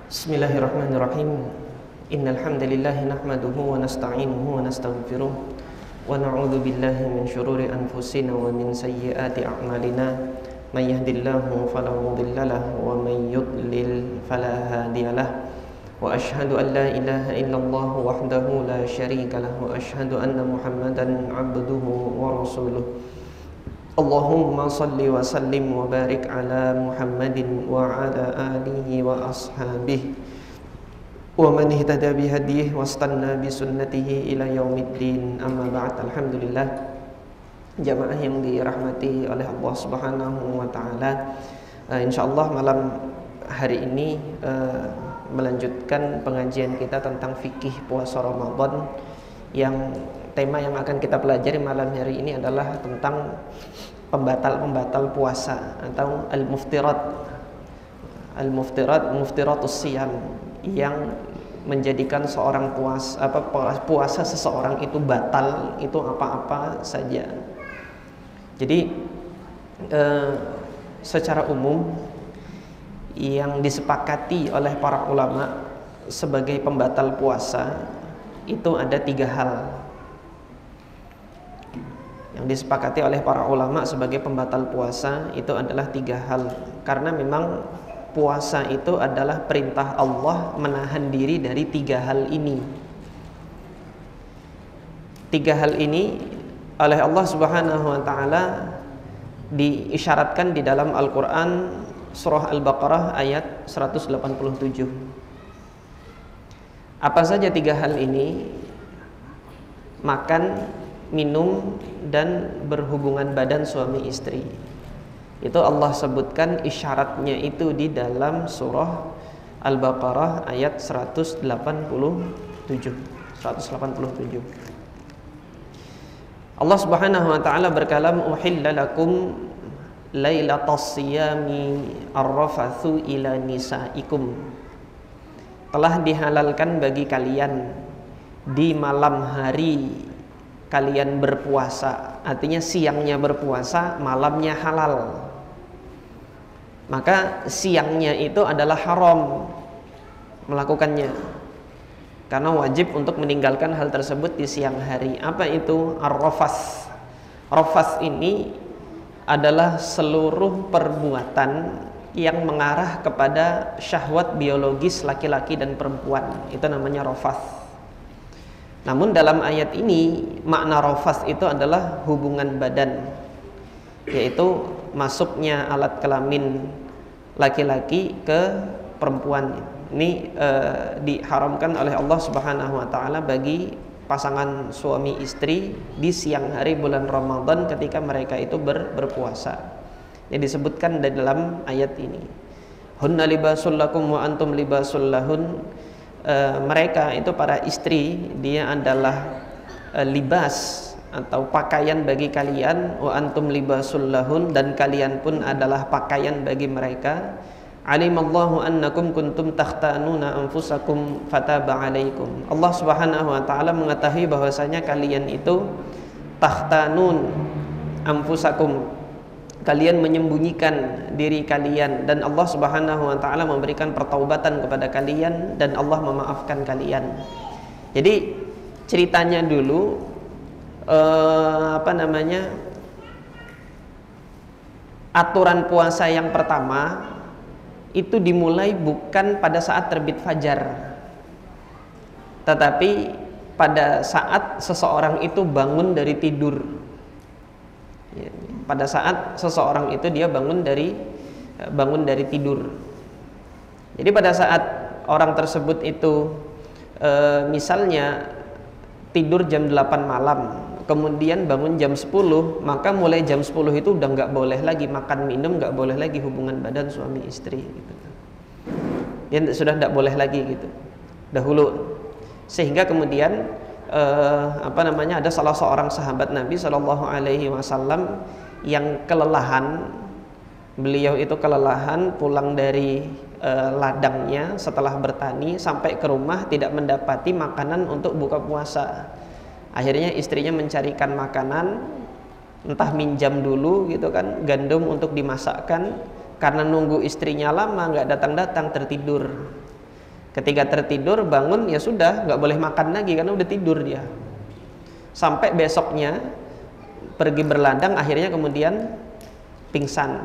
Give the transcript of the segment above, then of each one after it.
Bismillahirrahmanirrahim. Innal hamdalillah nahmaduhu wa nasta'inuhu wa nastaghfiruh wa na'udzu billahi min shururi anfusina wa min sayyiati a'malina. May yahdihillahu fala mudilla lahu wa may yudlil fala hadiyalah. Wa asyhadu an la ilaha illallah wahdahu la syarika lahu wa asyhadu anna Muhammadan 'abduhu wa rasuluh. Allahumma salli wa sallim wa barik ala Muhammadin wa ala alihi wa ashabihi wa man ihtada bihadihi wastanna bi sunnatihi ila yaumiddin. Amma ba'd. Alhamdulillah, jamaah yang dirahmati oleh Allah Subhanahu wa taala. Insyaallah malam hari ini melanjutkan pengajian kita tentang fikih puasa Ramadan. Yang tema yang akan kita pelajari malam hari ini adalah tentang pembatal-pembatal puasa atau muftiratus siyam, yang menjadikan seorang puasa seseorang itu batal, itu apa-apa saja. Jadi secara umum yang disepakati oleh para ulama sebagai pembatal puasa itu ada 3 hal. Yang disepakati oleh para ulama sebagai pembatal puasa itu adalah 3 hal. Karena memang puasa itu adalah perintah Allah menahan diri dari 3 hal ini. 3 hal ini oleh Allah Subhanahu wa taala diisyaratkan di dalam Al-Qur'an surah Al-Baqarah ayat 187. Apa saja 3 hal ini? Makan, minum, dan berhubungan badan suami istri. Itu Allah sebutkan isyaratnya itu di dalam surah Al-Baqarah ayat 187. Allah Subhanahu wa taala berkalam, uhilla lakum lailatas siyami arrafathu ila nisaikum. Telah dihalalkan bagi kalian di malam hari kalian berpuasa. Artinya siangnya berpuasa, malamnya halal. Maka siangnya itu adalah haram melakukannya, karena wajib untuk meninggalkan hal tersebut di siang hari. Apa itu ar-rafath? Rafath ini adalah seluruh perbuatan yang mengarah kepada syahwat biologis laki-laki dan perempuan. Itu namanya rafath. Namun dalam ayat ini makna rafath itu adalah hubungan badan, yaitu masuknya alat kelamin laki-laki ke perempuan. Ini diharamkan oleh Allah Subhanahu wa taala bagi pasangan suami istri di siang hari bulan Ramadan ketika mereka itu berpuasa. Yang disebutkan di dalam ayat ini, hunna libasul lakum wa antum libasul lahun. Mereka itu para istri, dia adalah libas atau pakaian bagi kalian, wa antum libasul lahun, dan kalian pun adalah pakaian bagi mereka. Alimallahu annakum kuntum takhtanuna anfusakum fataba alaikum. Allah Subhanahu wa taala mengetahui bahwasanya kalian itu takhtanun anfusakum, kalian menyembunyikan diri kalian, dan Allah Subhanahu wa taala memberikan pertaubatan kepada kalian dan Allah memaafkan kalian. Jadi ceritanya dulu aturan puasa yang pertama itu dimulai bukan pada saat terbit fajar, tetapi pada saat seseorang itu bangun dari tidur. Pada saat seseorang itu dia bangun dari tidur. Jadi pada saat orang tersebut itu misalnya tidur jam 8 malam, kemudian bangun jam 10, maka mulai jam 10 itu udah nggak boleh lagi makan minum, nggak boleh lagi hubungan badan suami istri gitu. Dia sudah nggak boleh lagi gitu dahulu. Sehingga kemudian ada salah seorang sahabat Nabi Shallallahu Alaihi Wasallam yang kelelahan. Beliau itu kelelahan pulang dari ladangnya setelah bertani, sampai ke rumah tidak mendapati makanan untuk buka puasa. Akhirnya istrinya mencarikan makanan, entah minjam dulu gitu kan, gandum untuk dimasakkan. Karena nunggu istrinya lama nggak datang-datang, tertidur. Ketika tertidur bangun ya sudah, nggak boleh makan lagi karena udah tidur dia. Sampai besoknya pergi berladang, akhirnya kemudian pingsan.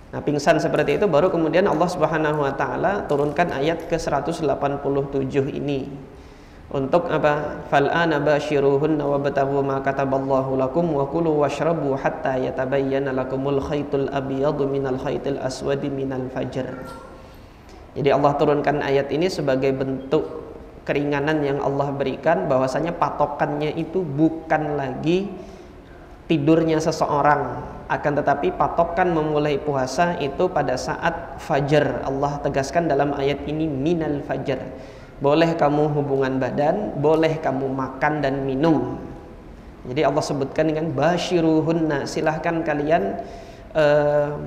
Nah, pingsan seperti itu baru kemudian Allah Subhanahu wa taala turunkan ayat ke-187 ini. Untuk apa? Fal'ana bashiruhunna wabtaghu ma kataballahu lakum wa kulu washrabu hatta yatabayyana lakumul khaytul abyadu minal khaytil aswadi minal fajr. Jadi Allah turunkan ayat ini sebagai bentuk keringanan yang Allah berikan, bahwasanya patokannya itu bukan lagi tidurnya seseorang, akan tetapi patokan memulai puasa itu pada saat fajar. Allah tegaskan dalam ayat ini minal fajar. Boleh kamu hubungan badan, boleh kamu makan dan minum. Jadi Allah sebutkan dengan basyiruhunna, silahkan kalian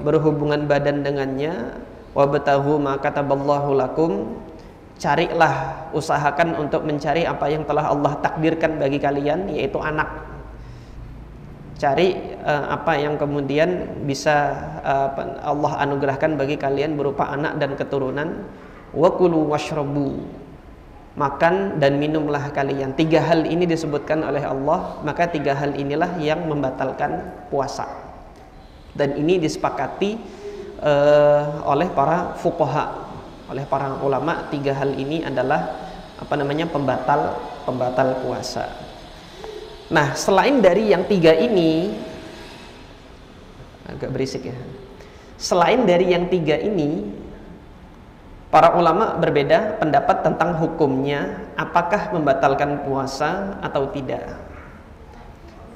berhubungan badan dengannya. Wabtaghu ma kataballahu lakum, carilah, usahakan untuk mencari apa yang telah Allah takdirkan bagi kalian, yaitu anak. Cari apa yang kemudian bisa Allah anugerahkan bagi kalian berupa anak dan keturunan. Wa kulu washrabu, makan dan minumlah kalian. 3 hal ini disebutkan oleh Allah, maka 3 hal inilah yang membatalkan puasa. Dan ini disepakati oleh para fuqaha, oleh para ulama. 3 hal ini adalah pembatal puasa. Nah, selain dari yang 3 ini, agak berisik ya. Selain dari yang 3 ini, para ulama berbeda pendapat tentang hukumnya, apakah membatalkan puasa atau tidak.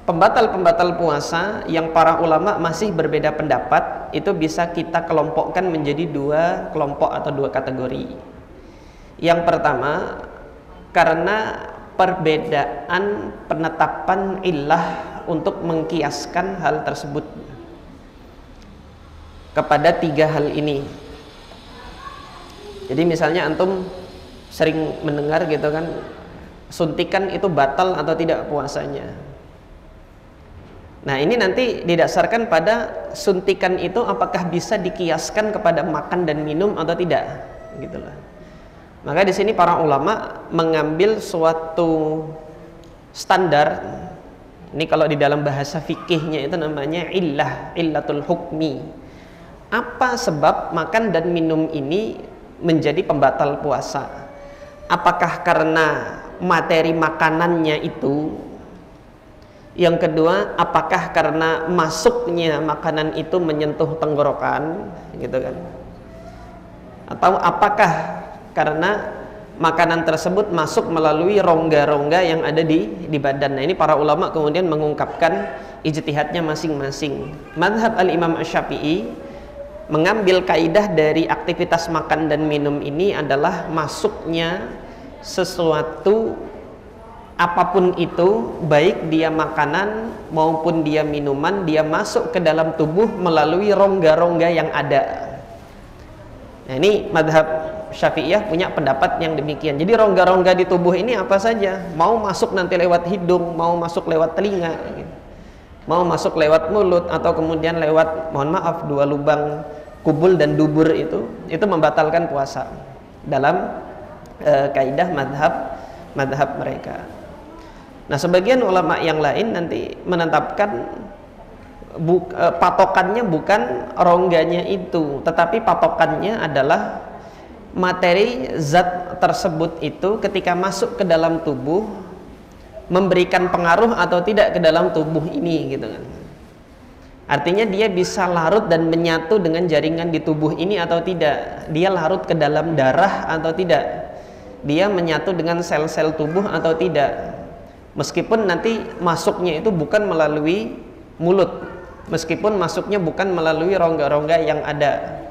Pembatal-pembatal puasa yang para ulama masih berbeda pendapat itu bisa kita kelompokkan menjadi 2 kelompok atau 2 kategori. Yang pertama, karena perbedaan penetapan illah untuk mengkiaskan hal tersebut kepada 3 hal ini. Jadi misalnya antum sering mendengar gitu kan, suntikan itu batal atau tidak puasanya. Nah, ini nanti didasarkan pada suntikan itu apakah bisa dikiaskan kepada makan dan minum atau tidak, gitulah. Maka di sini para ulama mengambil suatu standar. Ini kalau di dalam bahasa fikihnya itu namanya illatul hukmi. Apa sebab makan dan minum ini menjadi pembatal puasa? Apakah karena materi makanannya itu? Yang kedua, apakah karena masuknya makanan itu menyentuh tenggorokan, gitu kan? Atau apakah karena makanan tersebut masuk melalui rongga-rongga yang ada di badan? Nah, ini para ulama kemudian mengungkapkan ijtihadnya masing-masing. Mazhab al-Imam Asy-Syafi'i mengambil kaidah dari aktivitas makan dan minum ini adalah masuknya sesuatu apapun itu, baik dia makanan maupun dia minuman, dia masuk ke dalam tubuh melalui rongga-rongga yang ada. Nah, ini mazhab Syafi'iyah punya pendapat yang demikian. Jadi rongga-rongga di tubuh ini apa saja, mau masuk nanti lewat hidung, mau masuk lewat telinga, mau masuk lewat mulut, atau kemudian lewat, mohon maaf, 2 lubang kubul dan dubur, itu membatalkan puasa dalam kaidah madhab mereka. Nah, sebagian ulama yang lain nanti menetapkan patokannya bukan rongganya itu, tetapi patokannya adalah materi zat tersebut itu ketika masuk ke dalam tubuh memberikan pengaruh atau tidak ke dalam tubuh ini, gitu kan. Artinya dia bisa larut dan menyatu dengan jaringan di tubuh ini atau tidak, dia larut ke dalam darah atau tidak, dia menyatu dengan sel-sel tubuh atau tidak. Meskipun nanti masuknya itu bukan melalui mulut, meskipun masuknya bukan melalui rongga-rongga yang ada.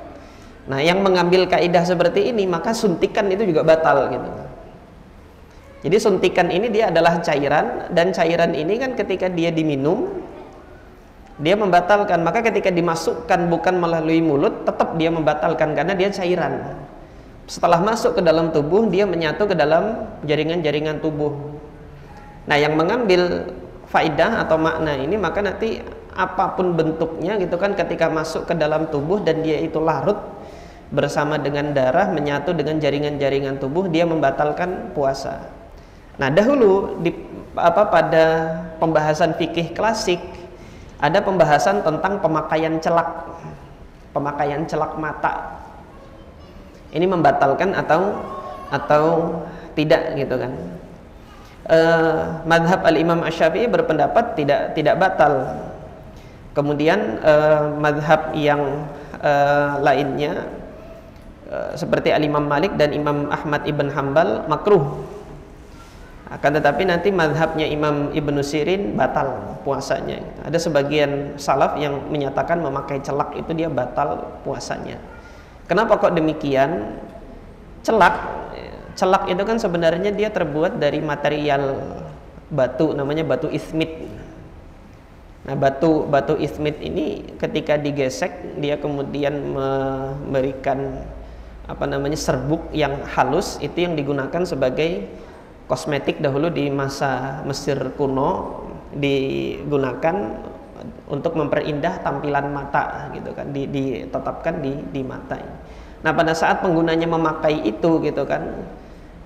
Nah, yang mengambil kaidah seperti ini, maka suntikan itu juga batal, gitu. Jadi suntikan ini dia adalah cairan, dan cairan ini kan ketika dia diminum dia membatalkan. Maka ketika dimasukkan bukan melalui mulut, tetap dia membatalkan karena dia cairan. Setelah masuk ke dalam tubuh, dia menyatu ke dalam jaringan-jaringan tubuh. Nah, yang mengambil faidah atau makna ini, maka nanti apapun bentuknya, gitu kan, ketika masuk ke dalam tubuh dan dia itu larut, bersama dengan darah menyatu dengan jaringan-jaringan tubuh, dia membatalkan puasa. Nah, dahulu pada pembahasan fikih klasik ada pembahasan tentang pemakaian celak mata. Ini membatalkan atau tidak gitu kan. Madhab al-Imam Asy-Syafi'i berpendapat tidak batal. Kemudian madhab yang lainnya seperti al-Imam Malik dan Imam Ahmad ibn Hanbal makruh. Akan tetapi nanti madhabnya Imam Ibnu Sirin batal puasanya. Ada sebagian salaf yang menyatakan memakai celak itu dia batal puasanya. Kenapa kok demikian? Celak itu kan sebenarnya dia terbuat dari material batu, namanya batu ismit. Nah, batu ismit ini ketika digesek dia kemudian memberikan serbuk yang halus, itu yang digunakan sebagai kosmetik dahulu di masa Mesir kuno, digunakan untuk memperindah tampilan mata gitu kan, ditetapkan di mata. Nah, pada saat penggunanya memakai itu gitu kan,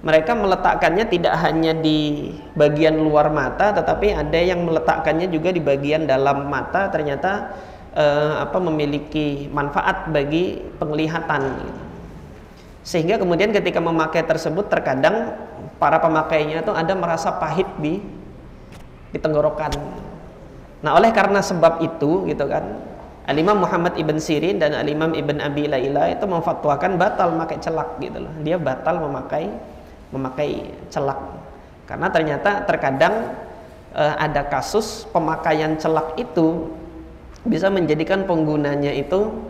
mereka meletakkannya tidak hanya di bagian luar mata, tetapi ada yang meletakkannya juga di bagian dalam mata. Ternyata memiliki manfaat bagi penglihatan gitu. Sehingga kemudian ketika memakai tersebut terkadang para pemakainya itu ada merasa pahit di tenggorokan. Nah, oleh karena sebab itu gitu kan, Al-Imam Muhammad ibn Sirin dan Al-Imam Ibn Abi Layla itu memfatwakan batal memakai celak gitu loh. Dia batal memakai celak. Karena ternyata terkadang ada kasus pemakaian celak itu bisa menjadikan penggunanya itu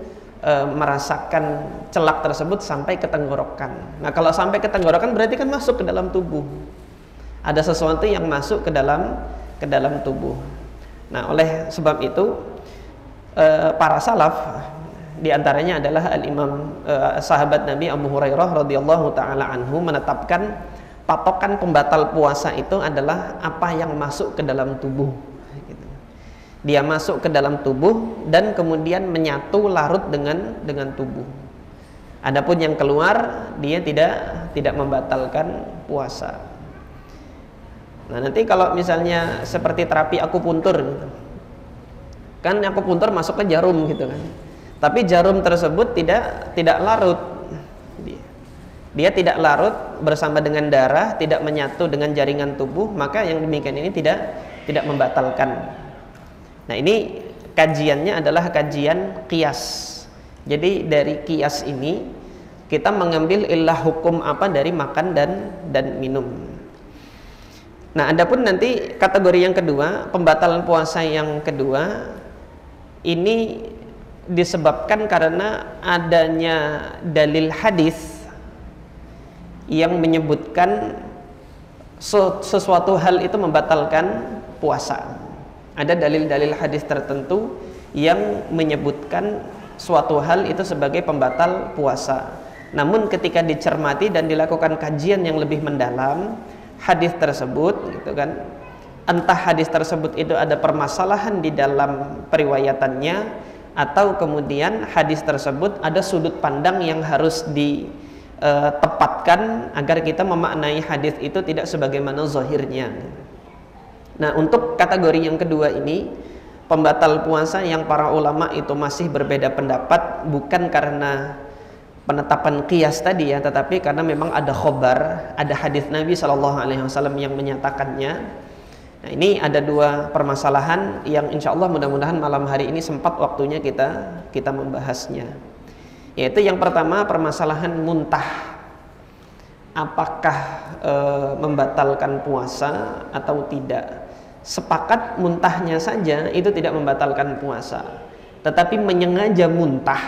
merasakan celak tersebut sampai ke tenggorokan. Nah, kalau sampai ke tenggorokan berarti kan masuk ke dalam tubuh. Ada sesuatu yang masuk ke dalam tubuh. Nah, oleh sebab itu para salaf diantaranya adalah al-Imam sahabat Nabi Abu Hurairah radhiyallahu taala anhu menetapkan patokan pembatal puasa itu adalah apa yang masuk ke dalam tubuh. Dia masuk ke dalam tubuh dan kemudian menyatu larut dengan tubuh. Adapun yang keluar dia tidak membatalkan puasa. Nah, nanti kalau misalnya seperti terapi akupuntur gitu. Kan akupuntur masuk ke jarum gitu kan. Tapi jarum tersebut tidak larut. Dia tidak larut bersama dengan darah, tidak menyatu dengan jaringan tubuh, maka yang demikian ini tidak membatalkan. Nah, ini kajiannya adalah kajian qiyas. Jadi dari qiyas ini kita mengambil illah hukum apa dari makan dan minum. Nah, adapun nanti kategori yang kedua, pembatalan puasa yang kedua ini disebabkan karena adanya dalil hadis yang menyebutkan sesuatu hal itu membatalkan puasa. Ada dalil-dalil hadis tertentu yang menyebutkan suatu hal itu sebagai pembatal puasa. Namun ketika dicermati dan dilakukan kajian yang lebih mendalam hadis tersebut gitu kan, entah hadis tersebut itu ada permasalahan di dalam periwayatannya, atau kemudian hadis tersebut ada sudut pandang yang harus ditempatkan agar kita memaknai hadis itu tidak sebagaimana zahirnya. Nah, untuk kategori yang kedua ini, pembatal puasa yang para ulama itu masih berbeda pendapat, bukan karena penetapan qiyas tadi ya, tetapi karena memang ada khobar, ada hadis Nabi SAW yang menyatakannya. Nah, ini ada dua permasalahan yang insya Allah mudah-mudahan malam hari ini sempat waktunya kita membahasnya. Yaitu yang pertama, permasalahan muntah. Apakah membatalkan puasa atau tidak? Sepakat muntahnya saja itu tidak membatalkan puasa, tetapi menyengaja muntah,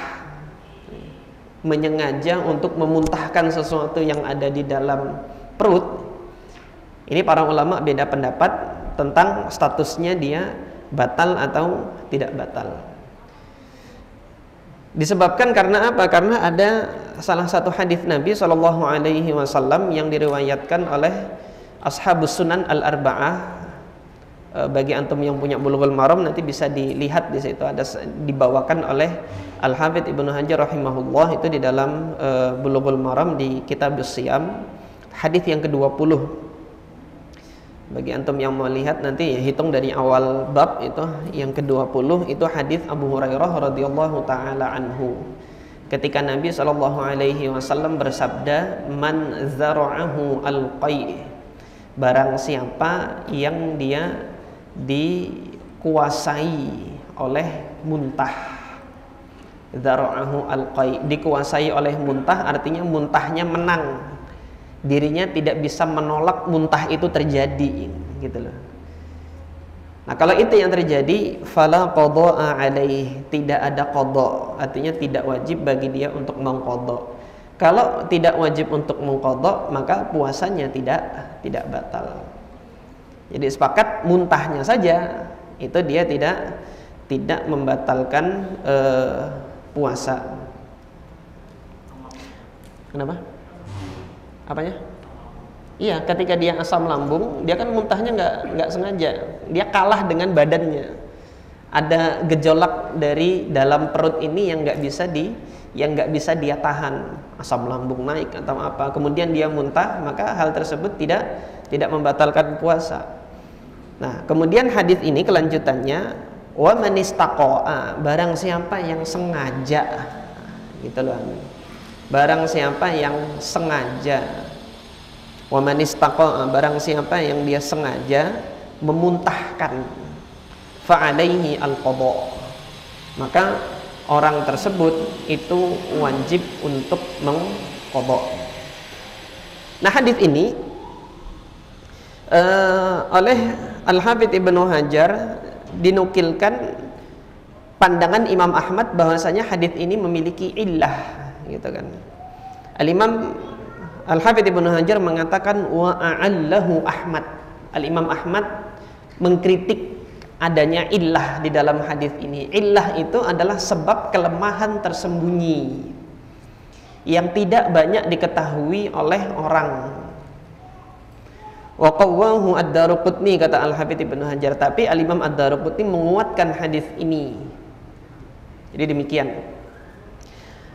menyengaja untuk memuntahkan sesuatu yang ada di dalam perut, ini para ulama beda pendapat tentang statusnya dia batal atau tidak batal. Disebabkan karena apa? Karena ada salah satu hadis Nabi SAW yang diriwayatkan oleh Ashabus Sunan Al-Arba'ah bagi antum yang punya Bulughul Maram nanti bisa dilihat di situ ada dibawakan oleh Al-Hafidz Ibnu Hajar rahimahullah itu di dalam Bulughul Maram di Kitabus Shiyam hadis yang ke-20. Bagi antum yang mau lihat nanti ya, hitung dari awal bab itu yang ke-20 itu hadis Abu Hurairah radhiyallahu taala anhu. Ketika Nabi sallallahu alaihi wasallam bersabda, "Man zara'ahu al-qai'." Barang siapa yang dia dikuasai oleh muntah. Zara'ahu al-qai', dikuasai oleh muntah artinya muntahnya menang. Dirinya tidak bisa menolak muntah itu terjadi, gitu loh. Nah, kalau itu yang terjadi, fala qada'a alaih, tidak ada qada, artinya tidak wajib bagi dia untuk mengqada. Kalau tidak wajib untuk mengqada, maka puasanya tidak batal. Jadi sepakat muntahnya saja itu dia tidak membatalkan puasa. Kenapa? Apanya? Iya, ketika dia asam lambung, dia kan muntahnya nggak sengaja, dia kalah dengan badannya. Ada gejolak dari dalam perut ini yang nggak bisa dia tahan, asam lambung naik atau apa, kemudian dia muntah, maka hal tersebut tidak membatalkan puasa. Nah, kemudian hadis ini kelanjutannya, wa man istaqa'a, barang siapa yang sengaja, gitu loh. Barang siapa yang sengaja, wa man istaqa'a, barang siapa yang dia sengaja memuntahkan, fa alaihi al-qada, maka orang tersebut itu wajib untuk mengqada. Nah, hadis ini oleh Al-Hafidz Ibnu Hajar dinukilkan pandangan Imam Ahmad bahwasanya hadis ini memiliki illah, gitu kan. Al-Imam Al-Hafidz Ibnu Hajar mengatakan wa a'allahu Ahmad. Al-Imam Ahmad mengkritik adanya illah di dalam hadis ini. Illah itu adalah sebab kelemahan tersembunyi yang tidak banyak diketahui oleh orang. Wa qawwahu ad-Daruqutni, kata Al-Hafidz Ibnu Hajar, tapi Al-Imam ad-Daruqutni menguatkan hadis ini. Jadi demikian.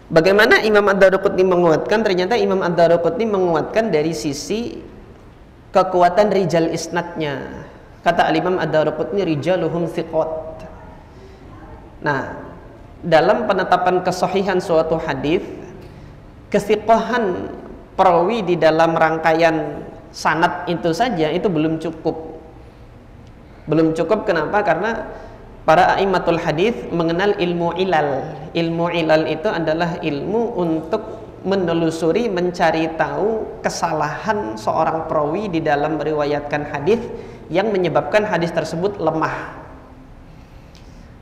Bagaimana Imam ad-Daruqutni menguatkan? Ternyata Imam ad-Daruqutni menguatkan dari sisi kekuatan rijal isnadnya. Kata Al-Imam ad-Daruqutni, rijaluhum thiqat. Nah, dalam penetapan kesahihan suatu hadis, kethiqahan perawi di dalam rangkaian sanad itu saja itu belum cukup. Belum cukup kenapa? Karena para a'immatul hadis mengenal ilmu ilal. Ilmu ilal itu adalah ilmu untuk menelusuri, mencari tahu kesalahan seorang perawi di dalam meriwayatkan hadis yang menyebabkan hadis tersebut lemah.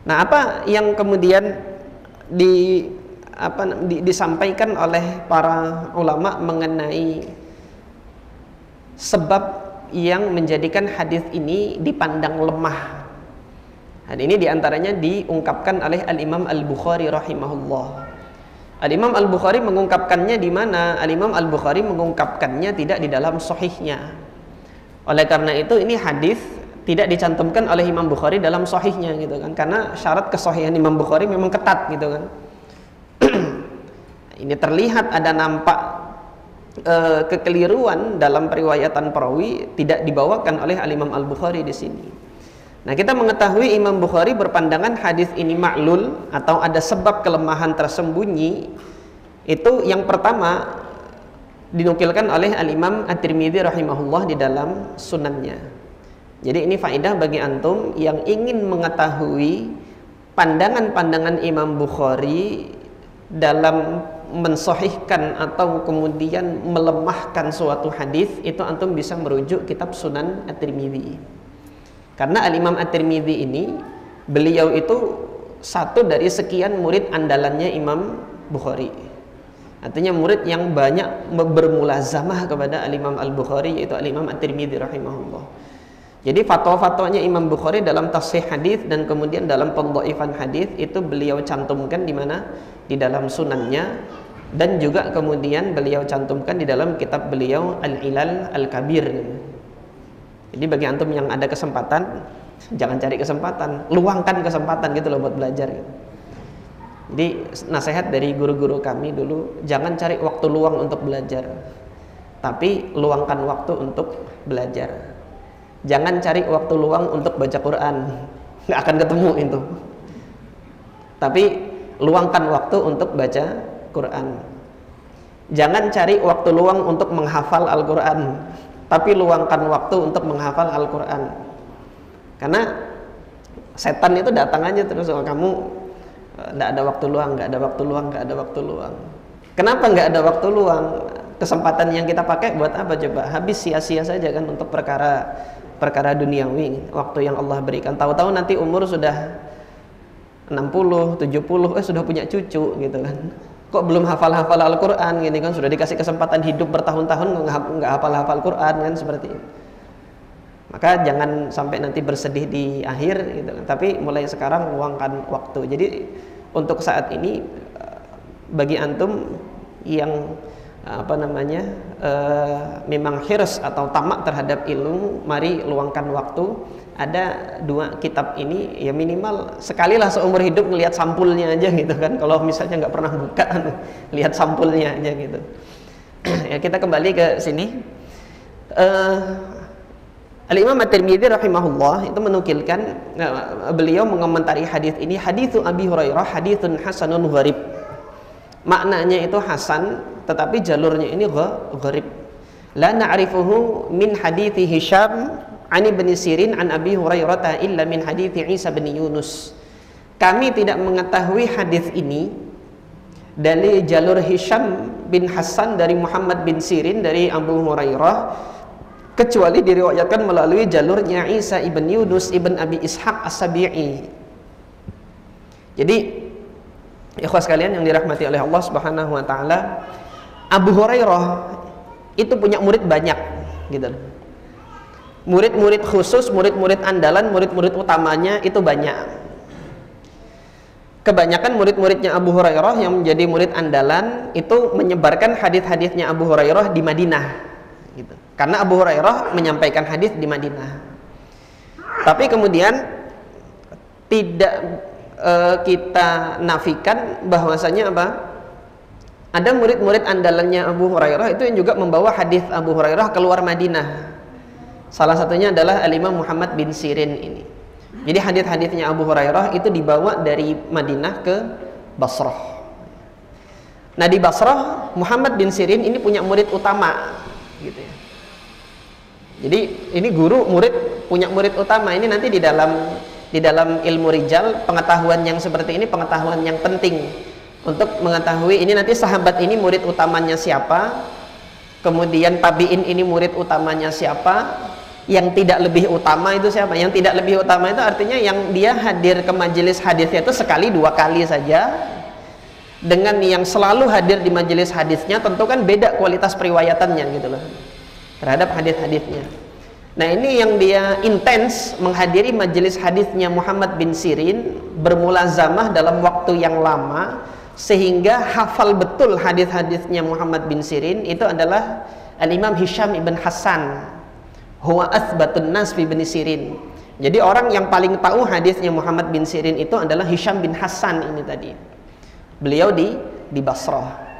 Nah, apa yang kemudian disampaikan oleh para ulama mengenai sebab yang menjadikan hadis ini dipandang lemah? Dan ini diantaranya diungkapkan oleh Al-Imam Al-Bukhari rahimahullah. Al-Imam Al-Bukhari mengungkapkannya di mana? Al-Imam Al-Bukhari mengungkapkannya tidak di dalam sahihnya. Oleh karena itu ini hadis tidak dicantumkan oleh Imam Bukhari dalam sahihnya, gitu kan. Karena syarat kesahihan Imam Bukhari memang ketat, gitu kan. Ini terlihat ada nampak kekeliruan dalam periwayatan perawi tidak dibawakan oleh Al-Imam Al-Bukhari di sini. Nah, kita mengetahui Imam Bukhari berpandangan hadis ini ma'lul atau ada sebab kelemahan tersembunyi. Itu yang pertama dinukilkan oleh Al-Imam At-Tirmidzi rahimahullah di dalam sunannya. Jadi ini faedah bagi antum yang ingin mengetahui pandangan-pandangan Imam Bukhari dalam mensahihkan atau kemudian melemahkan suatu hadis, itu antum bisa merujuk kitab Sunan At-Tirmidzi. Karena Al-Imam At-Tirmidzi ini, beliau itu satu dari sekian murid andalannya Imam Bukhari. Artinya murid yang banyak bermulazamah kepada Al-Imam Al-Bukhari, yaitu Al-Imam At-Tirmidzi rahimahullah. Jadi fatwa-fatwanya Imam Bukhari dalam tashih hadis dan kemudian dalam pendhaifan hadis itu beliau cantumkan di mana? Di dalam sunannya, dan juga kemudian beliau cantumkan di dalam kitab beliau Al-Ilal Al-Kabir. Jadi bagi antum yang ada kesempatan Jangan cari kesempatan, luangkan kesempatan gitu loh buat belajar gitu. Jadi nasihat dari guru-guru kami dulu, jangan cari waktu luang untuk belajar, tapi luangkan waktu untuk belajar. Jangan cari waktu luang untuk baca Quran, nggak akan ketemu itu. Tapi luangkan waktu untuk baca Quran. Jangan cari waktu luang untuk menghafal Al-Quran, tapi luangkan waktu untuk menghafal Al-Quran. Karena setan itu datang aja terus, kalau kamu nggak ada waktu luang, nggak ada waktu luang, nggak ada waktu luang. Kenapa nggak ada waktu luang? Kesempatan yang kita pakai buat apa coba? Habis sia-sia saja kan untuk perkara duniawi. Waktu yang Allah berikan, tahu-tahu nanti umur sudah 60, 70, sudah punya cucu gitu kan. Kok belum hafal-hafal Al-Quran gini kan, sudah dikasih kesempatan hidup bertahun-tahun nggak hafal-hafal Quran kan, seperti itu. Maka jangan sampai nanti bersedih di akhir gitu kan. Tapi mulai sekarang luangkan waktu. Jadi untuk saat ini bagi antum yang memang hirs atau tamak terhadap ilmu, mari luangkan waktu. Ada 2 kitab ini ya minimal sekali lah seumur hidup ngelihat sampulnya aja gitu kan. Kalau misalnya nggak pernah buka, lihat sampulnya aja gitu. Ya, kita kembali ke sini. Al-Imam At-Tirmidzi rahimahullah itu menukilkan, beliau mengomentari hadis ini, haditsu Abi Hurairah haditsun hasanun gharib. Maknanya itu hasan, tetapi jalurnya ini gharib. La na'rifuhu min hadithi Hisham an Ibn Sirin an Abi Hurairah illa min hadithi Isa bin Yunus. Kami tidak mengetahui hadis ini dari jalur Hisham bin Hasan dari Muhammad bin Sirin dari Abu Hurairah, kecuali diriwayatkan melalui jalurnya Isa ibn Yunus ibn Abi Ishaq As-Sabi'i. Jadi ikhwas sekalian yang dirahmati oleh Allah Subhanahu wa taala, Abu Hurairah itu punya murid banyak gitu. Murid-murid khusus, murid-murid andalan, murid-murid utamanya itu banyak. Kebanyakan murid-muridnya Abu Hurairah yang menjadi murid andalan itu menyebarkan hadis-hadisnya Abu Hurairah di Madinah gitu. Karena Abu Hurairah menyampaikan hadis di Madinah. Tapi kemudian tidak kita nafikan bahwasanya apa? Ada murid-murid andalannya Abu Hurairah itu yang juga membawa hadis Abu Hurairah keluar Madinah. Salah satunya adalah Al-Imam Muhammad bin Sirin ini. Jadi hadis-hadisnya Abu Hurairah itu dibawa dari Madinah ke Basrah. Nah, di Basrah Muhammad bin Sirin ini punya murid utama gitu ya. Jadi ini guru murid punya murid utama. Ini nanti di dalam ilmu rijal, pengetahuan yang seperti ini pengetahuan yang penting untuk mengetahui ini nanti sahabat ini murid utamanya siapa, kemudian tabi'in ini murid utamanya siapa, yang tidak lebih utama itu siapa. Yang tidak lebih utama itu artinya yang dia hadir ke majelis hadisnya itu sekali 2 kali saja, dengan yang selalu hadir di majelis hadisnya tentu kan beda kualitas periwayatannya gitu loh terhadap hadis-hadisnya. Nah, ini yang dia intens menghadiri majelis hadisnya Muhammad bin Sirin, bermulazamah dalam waktu yang lama sehingga hafal betul hadis-hadisnya Muhammad bin Sirin itu adalah Al-Imam Hisham ibn Hasan. Huwa athbatun nas fi ibn Sirin. Jadi orang yang paling tahu hadisnya Muhammad bin Sirin itu adalah Hisham bin Hasan ini tadi. Beliau di Basrah.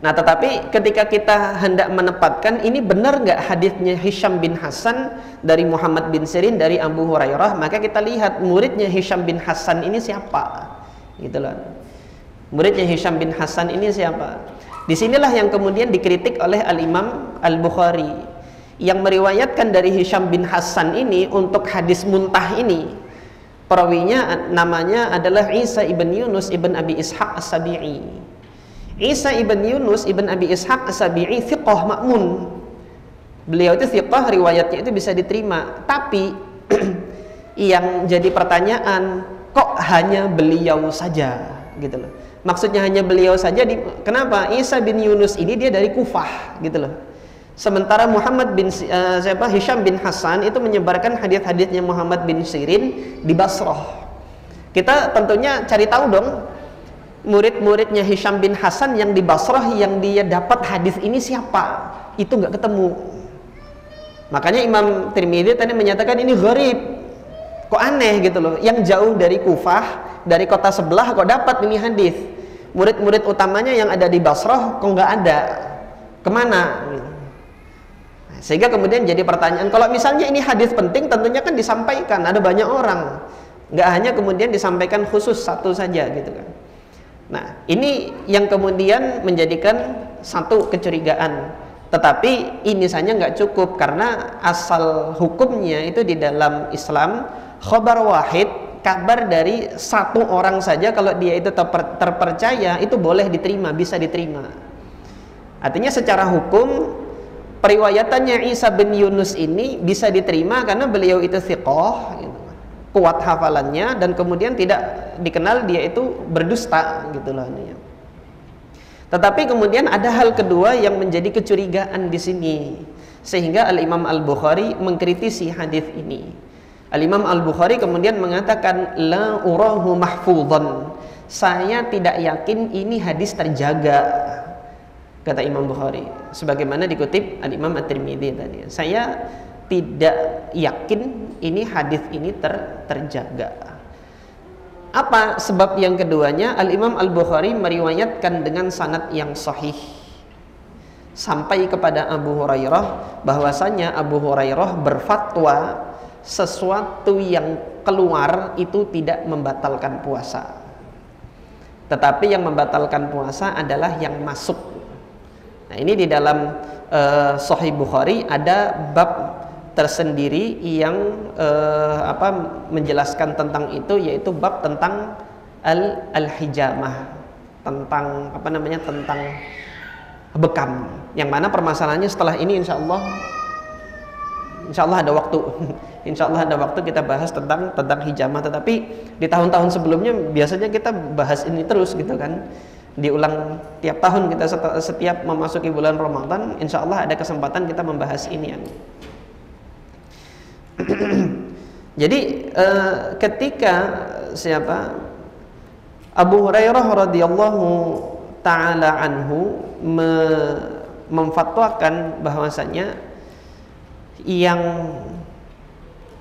Nah, tetapi ketika kita hendak menempatkan ini benar nggak hadisnya Hisham bin Hasan dari Muhammad bin Sirin dari Abu Hurairah, maka kita lihat muridnya Hisham bin Hasan ini siapa, gitu loh. Muridnya Hisham bin Hasan ini siapa? Disinilah yang kemudian dikritik oleh Al-Imam Al-Bukhari yang meriwayatkan dari Hisham bin Hasan ini untuk hadis muntah ini. Perawinya namanya adalah Isa ibn Yunus ibn Abi Ishaq As-Sabi'i. Isa ibn Yunus ibn Abi Ishaq As-Sabi'i thiqah ma'mun. Beliau itu thiqah, riwayatnya itu bisa diterima. Tapi yang jadi pertanyaan, kok hanya beliau saja gitu loh. Maksudnya hanya beliau saja, kenapa? Isa bin Yunus ini dia dari Kufah gitu loh. Sementara Muhammad bin Hisham bin Hasan itu menyebarkan hadis-hadisnya Muhammad bin Sirin di Basrah. Kita tentunya cari tahu dong, murid-muridnya Hisham bin Hasan yang di Basrah yang dia dapat hadis ini siapa? Itu nggak ketemu. Makanya Imam Tirmidzi tadi menyatakan ini gharib. Kok aneh gitu loh, yang jauh dari Kufah, dari kota sebelah kok dapat ini hadis. Murid-murid utamanya yang ada di Basrah kok nggak ada, kemana? Sehingga kemudian jadi pertanyaan, kalau misalnya ini hadis penting tentunya kan disampaikan, ada banyak orang, nggak hanya kemudian disampaikan khusus satu saja gitu kan. Nah ini yang kemudian menjadikan satu kecurigaan. Tetapi ini saja nggak cukup, karena asal hukumnya itu di dalam Islam khabar wahid, kabar dari satu orang saja kalau dia itu terpercaya itu boleh diterima, bisa diterima. Artinya secara hukum periwayatannya Isa bin Yunus ini bisa diterima karena beliau itu thiqah, gitu, kuat hafalannya, dan kemudian tidak dikenal dia itu berdusta gitu loh. Tetapi kemudian ada hal kedua yang menjadi kecurigaan di sini, sehingga Al-Imam Al-Bukhari mengkritisi hadis ini. Al-Imam Al-Bukhari kemudian mengatakan la urahu mahfudhan, saya tidak yakin ini hadis terjaga, kata Imam Bukhari, sebagaimana dikutip Al-Imam At-Tirmidzi tadi. Saya tidak yakin ini hadis ini terjaga. Apa sebab yang keduanya? Al-Imam Al-Bukhari meriwayatkan dengan sanad yang sahih sampai kepada Abu Hurairah, bahwasanya Abu Hurairah berfatwa sesuatu yang keluar itu tidak membatalkan puasa, tetapi yang membatalkan puasa adalah yang masuk. Nah ini di dalam Sahih Bukhari ada bab tersendiri yang menjelaskan tentang itu, yaitu bab tentang al-hijamah, tentang tentang bekam, yang mana permasalahannya setelah ini insya Allah ada waktu insya Allah ada waktu kita bahas tentang hijamah. Tetapi di tahun-tahun sebelumnya biasanya kita bahas ini terus gitu kan, diulang tiap tahun kita setiap memasuki bulan Ramadan, insya Allah ada kesempatan kita membahas ini ya. Jadi ketika Abu Hurairah radhiyallahu taala anhu memfatwakan bahwasanya yang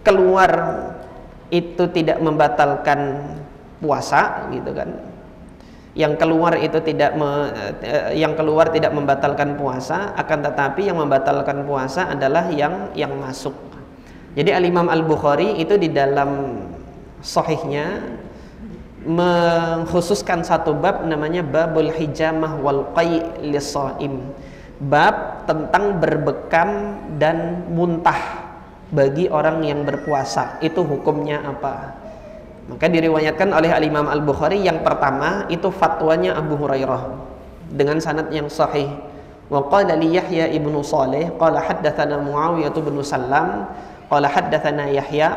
keluar itu tidak membatalkan puasa gitu kan, yang keluar tidak membatalkan puasa, akan tetapi yang membatalkan puasa adalah yang masuk. Jadi Al-Imam Al-Bukhari itu di dalam sahihnya mengkhususkan satu bab namanya babul hijamah wal qai' lis-shaim, bab tentang berbekam dan muntah bagi orang yang berpuasa, itu hukumnya apa. Maka diriwayatkan oleh Al-Imam Al-Bukhari yang pertama itu fatwanya Abu Hurairah dengan sanad yang sahih. Wa qala li Yahya ibnu Salih qala haddatsana Muawiyah bin Sallam qala haddatsana Yahya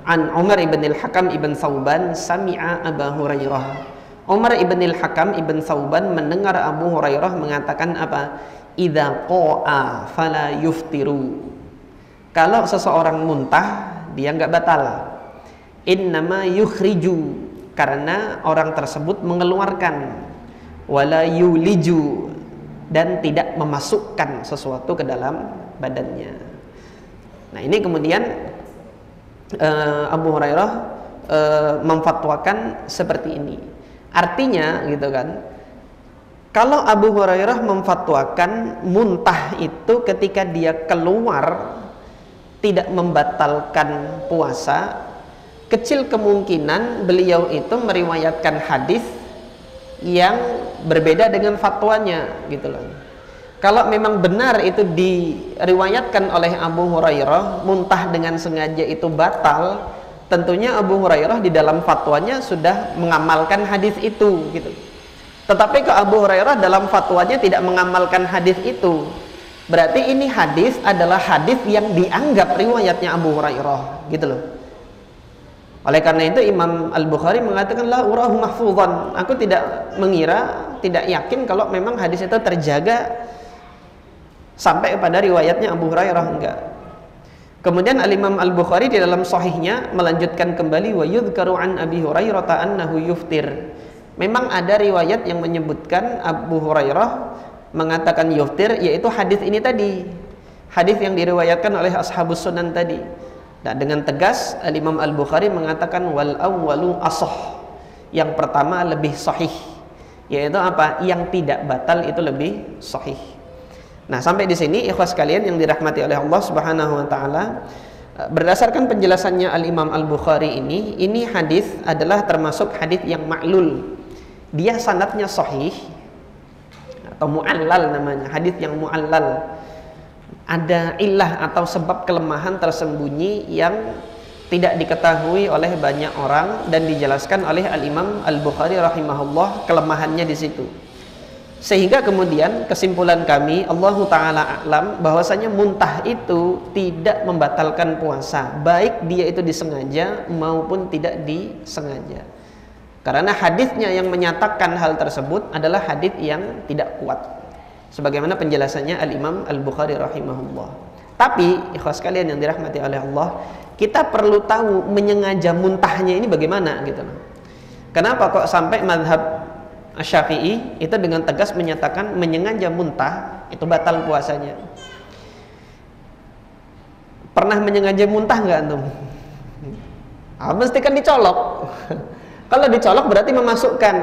an Umar ibn al-Hakam ibn Thawban sami'a Abu Hurairah. Umar ibn al-Hakam ibn Thawban mendengar Abu Hurairah mengatakan apa? Idza qa'a fala yuftiru. Kalau seseorang muntah dia enggak batal. Innama yukhriju, karena orang tersebut mengeluarkan, wala yuliju, dan tidak memasukkan sesuatu ke dalam badannya. Nah ini kemudian Abu Hurairah memfatwakan seperti ini. Artinya gitu kan, kalau Abu Hurairah memfatwakan muntah itu ketika dia keluar tidak membatalkan puasa, kecil kemungkinan beliau itu meriwayatkan hadis yang berbeda dengan fatwanya gitu loh. Kalau memang benar itu diriwayatkan oleh Abu Hurairah muntah dengan sengaja itu batal, tentunya Abu Hurairah di dalam fatwanya sudah mengamalkan hadis itu gitu. Tetapi ke Abu Hurairah dalam fatwanya tidak mengamalkan hadis itu, berarti ini hadis adalah hadis yang dianggap riwayatnya Abu Hurairah gitu loh. Oleh karena itu Imam Al-Bukhari mengatakan la urahu mahfudhan, aku tidak mengira, tidak yakin kalau memang hadis itu terjaga sampai pada riwayatnya Abu Hurairah, enggak. Kemudian Al-Imam Al-Bukhari di dalam sahihnya melanjutkan kembali wa yudhkaru an Abi Hurairah annahu yuftir. Memang ada riwayat yang menyebutkan Abu Hurairah mengatakan yuftir, yaitu hadis ini tadi, hadis yang diriwayatkan oleh Ashabus Sunan tadi. Nah, dengan tegas Al-Imam Al-Bukhari mengatakan wal awwalu ashah. Yang pertama lebih sahih. Yaitu apa? Yang tidak batal itu lebih sahih. Nah, sampai di sini ikhwas sekalian yang dirahmati oleh Allah Subhanahu wa taala, berdasarkan penjelasannya Al-Imam Al-Bukhari ini hadis adalah termasuk hadis yang ma'lul. Dia sanadnya sahih atau mu'allal namanya, hadis yang mu'allal. Ada illah atau sebab kelemahan tersembunyi yang tidak diketahui oleh banyak orang dan dijelaskan oleh Al-Imam Al-Bukhari rahimahullah kelemahannya di situ. Sehingga kemudian kesimpulan kami, Allahu ta'ala a'lam, bahwasanya muntah itu tidak membatalkan puasa, baik dia itu disengaja maupun tidak disengaja. Karena hadisnya yang menyatakan hal tersebut adalah hadis yang tidak kuat, sebagaimana penjelasannya Al-Imam Al-Bukhari rahimahullah. Tapi ikhwas sekalian yang dirahmati oleh Allah, kita perlu tahu menyengaja muntahnya ini bagaimana gitu. Kenapa kok sampai mazhab Syafi'i itu dengan tegas menyatakan menyengaja muntah itu batal puasanya? Pernah menyengaja muntah nggak antum? Mesti kan dicolok. Kalau dicolok berarti memasukkan.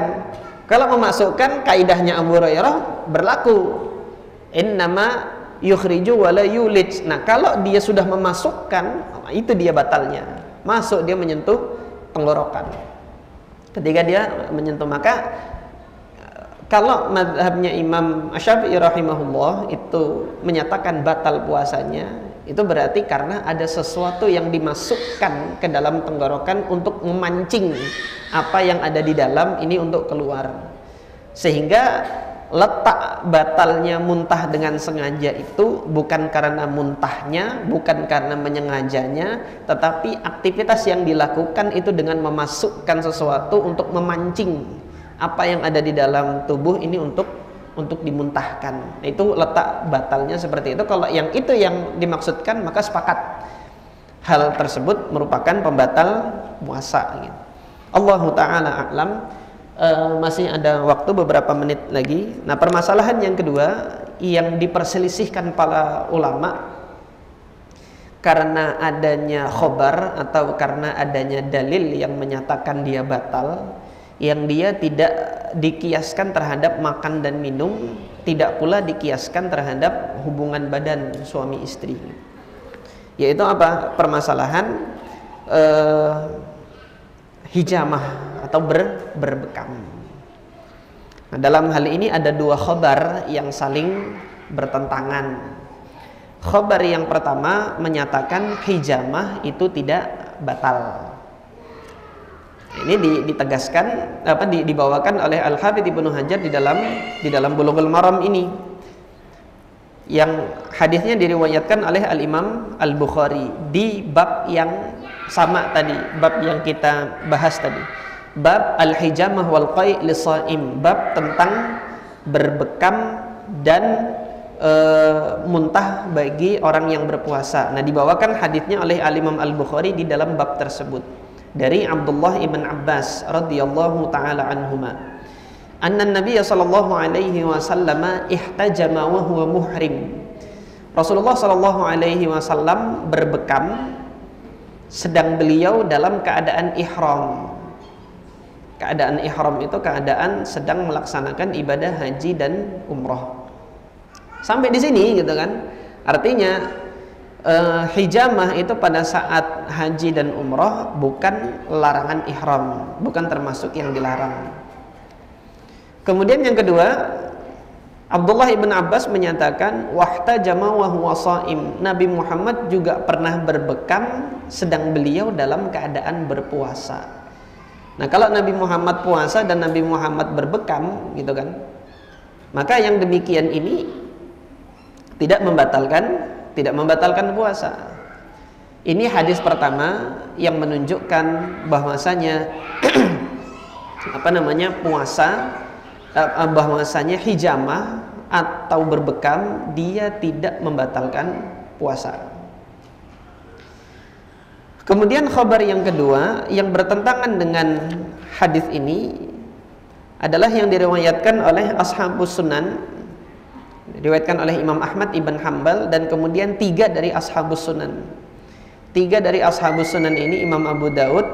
Kalau memasukkan, kaidahnya Abu Hurairah berlaku. Innama yukhriju wa la yulij. Nah, kalau dia sudah memasukkan, itu dia batalnya. Masuk, dia menyentuh tenggorokan. Ketika dia menyentuh, maka kalau mazhabnya Imam Syafi'i rahimahullah itu menyatakan batal puasanya, itu berarti karena ada sesuatu yang dimasukkan ke dalam tenggorokan untuk memancing apa yang ada di dalam ini untuk keluar. Sehingga letak batalnya muntah dengan sengaja itu bukan karena muntahnya, bukan karena menyengajanya, tetapi aktivitas yang dilakukan itu dengan memasukkan sesuatu untuk memancing apa yang ada di dalam tubuh ini untuk dimuntahkan. Itu letak batalnya seperti itu. Kalau yang itu yang dimaksudkan, maka sepakat hal tersebut merupakan pembatal puasa gitu. Allahu ta'ala a'lam. Masih ada waktu beberapa menit lagi. Nah, permasalahan yang kedua yang diperselisihkan para ulama karena adanya khobar atau karena adanya dalil yang menyatakan dia batal, yang dia tidak dikiaskan terhadap makan dan minum, tidak pula dikiaskan terhadap hubungan badan suami istri. Yaitu apa? Permasalahan hijamah atau berbekam. Nah, dalam hal ini ada dua khobar yang saling bertentangan. Khobar yang pertama menyatakan hijamah itu tidak batal. Ini ditegaskan dibawakan oleh Al-Hafidz Ibnu Hajar di dalam Bulughul Maram ini. Yang hadisnya diriwayatkan oleh Al-Imam Al-Bukhari di bab yang sama tadi, bab yang kita bahas tadi. Bab al-hijamah wal qai' lis-shaim, bab tentang berbekam dan muntah bagi orang yang berpuasa. Nah, dibawakan hadisnya oleh Al-Imam Al-Bukhari di dalam bab tersebut dari Abdullah ibn Abbas radhiyallahu taala anhuma. Anna Nabiy sallallahu alaihi wasallam ihtajama wa huwa muhrim. Rasulullah sallallahu alaihi wasallam berbekam sedang beliau dalam keadaan ihram. Keadaan ihram itu keadaan sedang melaksanakan ibadah haji dan umrah. Sampai di sini gitu kan. Artinya hijamah itu pada saat haji dan umrah bukan larangan ihram, bukan termasuk yang dilarang. Kemudian yang kedua, Abdullah ibn Abbas menyatakan wahtajama wa huwa shaim. Nabi Muhammad juga pernah berbekam sedang beliau dalam keadaan berpuasa. Nah, kalau Nabi Muhammad puasa dan Nabi Muhammad berbekam gitu kan, maka yang demikian ini tidak membatalkan puasa. Ini hadis pertama yang menunjukkan bahwasanya puasa, bahwasanya hijamah atau berbekam dia tidak membatalkan puasa. Kemudian khabar yang kedua yang bertentangan dengan hadis ini adalah yang diriwayatkan oleh ashabus sunan, diriwayatkan oleh Imam Ahmad ibn Hanbal dan kemudian 3 dari ashabus sunan. 3 dari ashabus sunan ini Imam Abu Daud,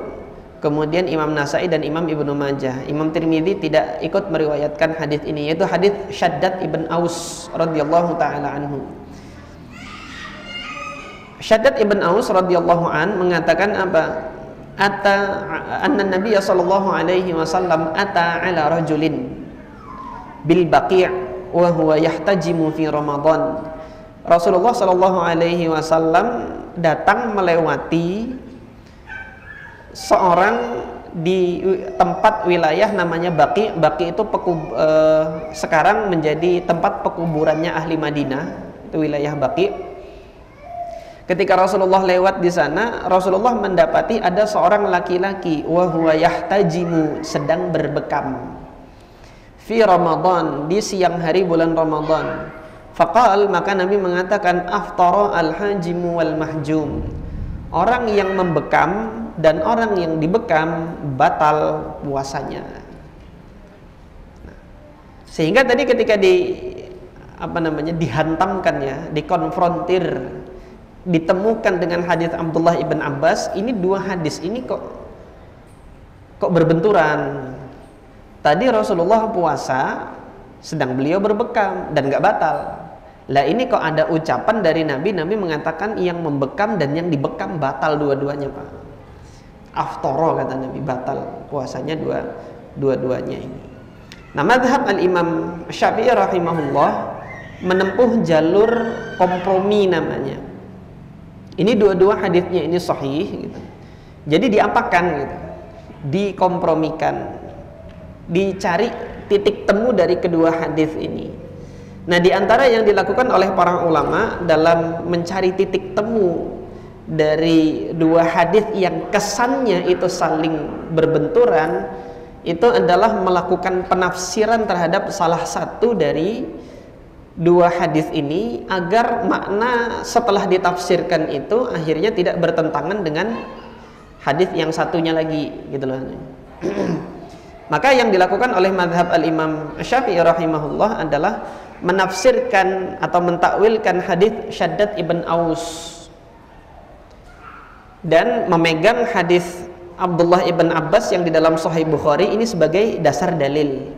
kemudian Imam Nasai dan Imam Ibnu Majah. Imam Tirmidzi tidak ikut meriwayatkan hadis ini, yaitu hadis Syaddad ibn Aus radhiyallahu taala anhu. Syaddad ibn Aus radhiyallahu an mengatakan apa? Anna Nabiy sallallahu alaihi wasallam ata ala rajulin bil Baqi' wa huwa yahtajimu fi Ramadan. Rasulullah sallallahu alaihi wasallam datang melewati seorang di tempat wilayah namanya Baqi'. Baqi' itu sekarang menjadi tempat pekuburannya ahli Madinah, itu wilayah Baqi'. Ketika Rasulullah lewat di sana, Rasulullah mendapati ada seorang laki-laki wa huwa yahtajimu, sedang berbekam fi Ramadan, di siang hari bulan Ramadan. Faqal, maka Nabi mengatakan aftara al-hajimu wal mahjum. Orang yang membekam dan orang yang dibekam batal puasanya. Sehingga tadi ketika dihantamkan ya, dikonfrontir, ditemukan dengan hadis Abdullah ibn Abbas, ini 2 hadis ini kok berbenturan. Tadi Rasulullah puasa, sedang beliau berbekam dan nggak batal. Lah ini kok ada ucapan dari Nabi mengatakan yang membekam dan yang dibekam batal dua-duanya, Pak. Aftara, kata Nabi, batal puasanya dua-duanya ini. Nah, mazhab al-Imam Syafi'i rahimahullah menempuh jalur kompromi namanya. Ini dua-dua hadisnya ini sahih gitu. Jadi diapakan gitu? Dikompromikan. Dicari titik temu dari kedua hadis ini. Nah, di antara yang dilakukan oleh para ulama dalam mencari titik temu dari 2 hadis yang kesannya itu saling berbenturan, itu adalah melakukan penafsiran terhadap salah satu dari 2 hadis ini agar makna setelah ditafsirkan itu akhirnya tidak bertentangan dengan hadis yang satunya lagi gitu loh. Maka yang dilakukan oleh mazhab al-Imam Syafi'i rahimahullah adalah menafsirkan atau mentakwilkan hadis Syaddad ibn Aus dan memegang hadis Abdullah ibn Abbas yang di dalam Sahih Bukhari ini sebagai dasar dalil.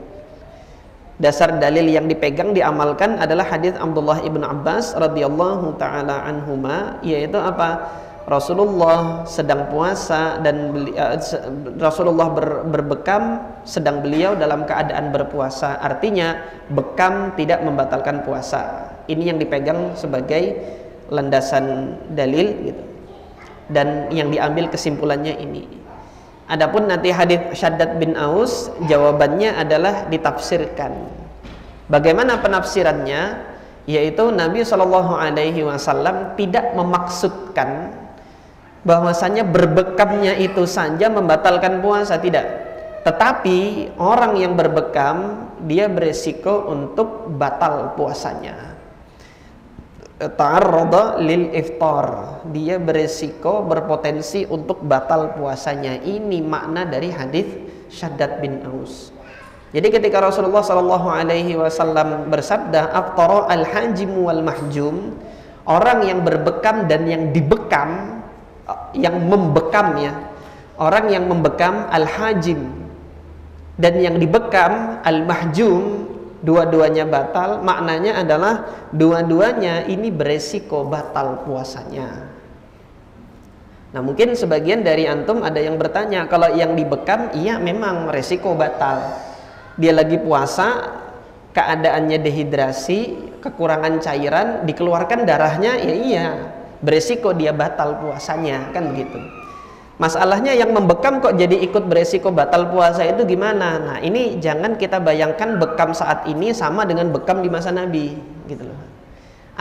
Dasar dalil yang dipegang, diamalkan adalah hadis Abdullah ibn Abbas radhiyallahu taala anhuma, yaitu apa? Rasulullah sedang puasa dan Rasulullah berbekam sedang beliau dalam keadaan berpuasa. Artinya bekam tidak membatalkan puasa. Ini yang dipegang sebagai landasan dalil gitu. Dan yang diambil kesimpulannya ini. Adapun nanti hadis Syaddad bin Aus, jawabannya adalah ditafsirkan. Bagaimana penafsirannya? Yaitu Nabi SAW tidak memaksudkan bahwasanya berbekamnya itu saja membatalkan puasa, tidak. Tetapi orang yang berbekam dia beresiko untuk batal puasanya. Ta'arrada lil iftar, dia beresiko, berpotensi untuk batal puasanya. Ini makna dari hadis Syaddad bin Aus. Jadi ketika Rasulullah SAW bersabda aftara al-hajim wal mahjum, orang yang berbekam dan yang dibekam, yang membekam ya, orang yang membekam al-hajim dan yang dibekam al-mahjum, dua-duanya batal. Maknanya adalah dua-duanya ini beresiko batal puasanya. Nah, mungkin sebagian dari antum ada yang bertanya, kalau yang dibekam iya memang resiko batal. Dia lagi puasa, keadaannya dehidrasi, kekurangan cairan, dikeluarkan darahnya, ya iya beresiko dia batal puasanya, kan begitu. Masalahnya yang membekam kok jadi ikut beresiko batal puasa itu gimana? Nah, ini jangan kita bayangkan bekam saat ini sama dengan bekam di masa Nabi, gitu loh.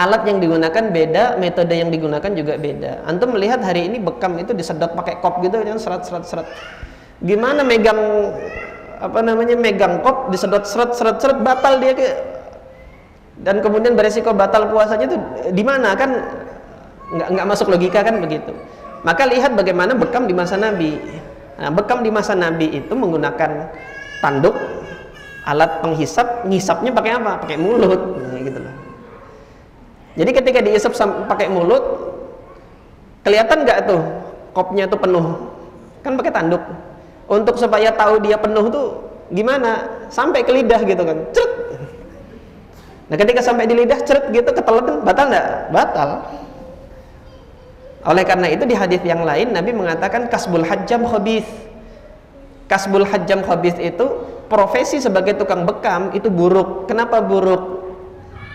Alat yang digunakan beda, metode yang digunakan juga beda. Antum melihat hari ini bekam itu disedot pakai kop gitu, kan seret. Gimana megang megang kop, disedot seret batal dia dan kemudian beresiko batal puasanya itu di mana? Kan nggak masuk logika, kan begitu. Maka lihat bagaimana bekam di masa Nabi. Nah, bekam di masa Nabi itu menggunakan tanduk, alat penghisap, ngisapnya pakai apa? Pakai mulut, gitu loh. Jadi ketika dihisap pakai mulut, Kelihatan nggak tuh kopnya tuh penuh? Kan pakai tanduk. Untuk supaya tahu dia penuh tuh gimana? Sampai ke lidah gitu kan, ceret. Nah ketika sampai di lidah ceret gitu ketelan, batal nggak? Batal. Oleh karena itu di hadis yang lain Nabi mengatakan kasbul hajjam khabith. Kasbul hajjam khabith itu profesi sebagai tukang bekam itu buruk. Kenapa buruk?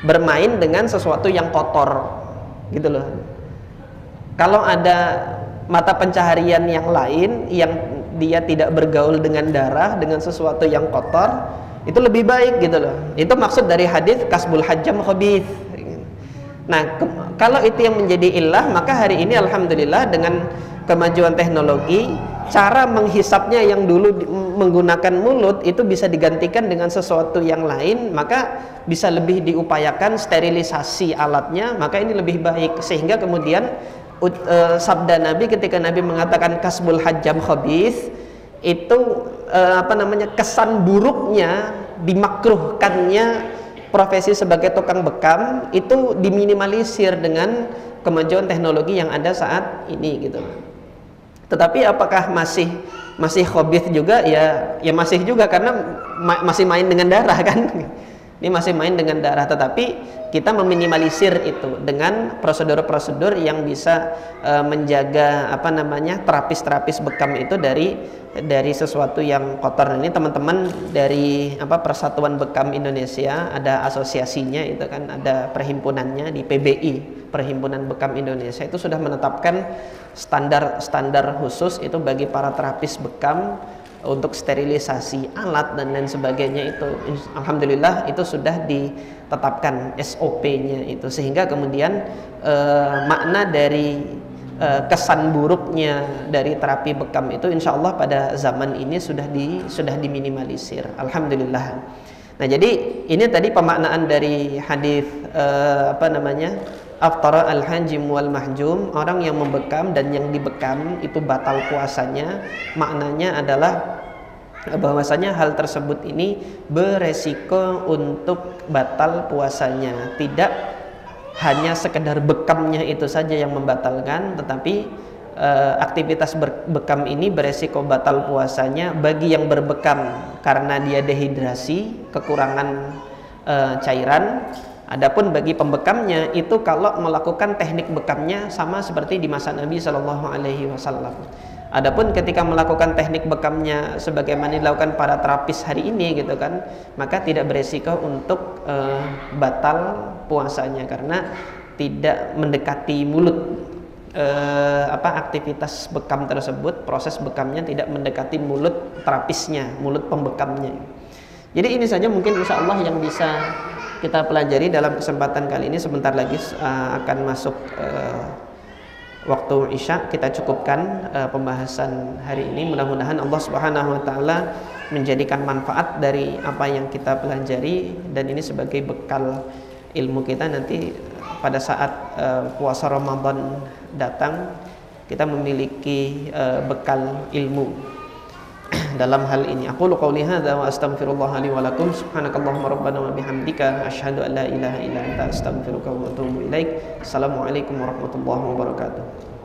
Bermain dengan sesuatu yang kotor, gitu loh. Kalau ada mata pencaharian yang lain yang dia tidak bergaul dengan darah, dengan sesuatu yang kotor, itu lebih baik gitu loh. Itu maksud dari hadis kasbul hajjam khabith. Nah, kalau itu yang menjadi illah, maka hari ini alhamdulillah dengan kemajuan teknologi, cara menghisapnya yang dulu menggunakan mulut itu bisa digantikan dengan sesuatu yang lain, maka bisa lebih diupayakan sterilisasi alatnya, maka ini lebih baik. Sehingga kemudian sabda Nabi ketika Nabi mengatakan kasbul hajjam khabith itu kesan buruknya, dimakruhkannya profesi sebagai tukang bekam itu diminimalisir dengan kemajuan teknologi yang ada saat ini gitu. Tetapi apakah masih khabith juga? Ya masih juga, karena masih main dengan darah kan. Ini masih main dengan darah, tetapi kita meminimalisir itu dengan prosedur-prosedur yang bisa menjaga terapis bekam itu dari sesuatu yang kotor. Ini teman-teman dari Persatuan Bekam Indonesia, ada asosiasinya itu kan, ada perhimpunannya di PBI, Perhimpunan Bekam Indonesia, itu sudah menetapkan standar khusus itu bagi para terapis bekam untuk sterilisasi alat dan lain sebagainya. Itu alhamdulillah itu sudah ditetapkan SOP-nya itu, sehingga kemudian makna dari kesan buruknya dari terapi bekam itu insya Allah pada zaman ini sudah diminimalisir, alhamdulillah. Nah jadi ini tadi pemaknaan dari hadis aftara al-hajim wal mahjum, orang yang membekam dan yang dibekam itu batal puasanya. Maknanya adalah bahwasanya hal tersebut ini beresiko untuk batal puasanya. Tidak hanya sekedar bekamnya itu saja yang membatalkan, tetapi aktivitas bekam ini beresiko batal puasanya bagi yang berbekam karena dia dehidrasi, kekurangan cairan. Adapun bagi pembekamnya itu kalau melakukan teknik bekamnya sama seperti di masa Nabi Shallallahu Alaihi Wasallam. Adapun ketika melakukan teknik bekamnya sebagaimana dilakukan para terapis hari ini gitu kan, maka tidak beresiko untuk batal puasanya karena tidak mendekati mulut. Aktivitas bekam tersebut, proses bekamnya tidak mendekati mulut terapisnya, mulut pembekamnya. Jadi ini saja mungkin insya Allah yang bisa kita pelajari dalam kesempatan kali ini. Sebentar lagi akan masuk waktu Isya. Kita cukupkan pembahasan hari ini. Mudah-mudahan Allah Subhanahu wa taala menjadikan manfaat dari apa yang kita pelajari, dan ini sebagai bekal ilmu kita nanti pada saat puasa Ramadan datang, kita memiliki bekal ilmu dalam hal ini. Aku qouli hadza wa astaghfirullah li wa lakum. Subhanakallahumma rabbana wa bihamdika asyhadu an la ilaha illa anta astaghfiruka wa atubu ilaik. Assalamualaikum warahmatullahi wabarakatuh.